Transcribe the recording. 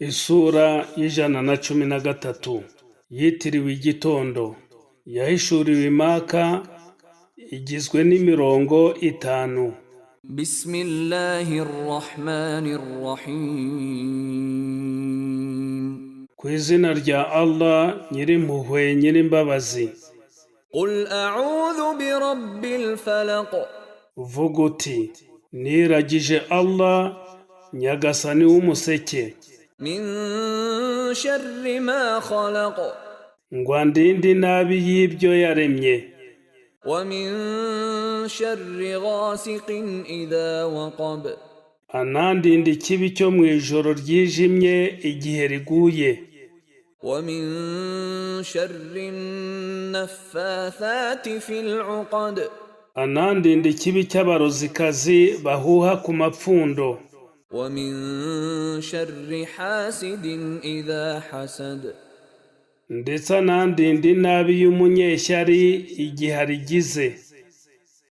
Isura y'113 yitiriwe igitondo yahishuriwe Maka, igizwe n'imirongo 5. Bismillahirrahmanirrahim. Ku izina rya Allah Nyirimpuhwe Nyirimbabazi. Qul a'udhu birabbil falaq. Uvuga uti niragije Allah Nyagasani w'umuseke, Min sharri ma khalaq. ngo andinde inabi y'ibyo yaremye, Wa min sharri ghasiqin idha waqab. anandinde ikibi cyo mu ijoro ryijimye igihe riguye, Wa min sharri naffathati fil 'uqad. anandinde ikibi cy'abarozikazi bahuha ku mapfundo, Wa min sharri hasidin idha hasad. ndetse anandinde inabi y'umunyeshyari igihe arigize.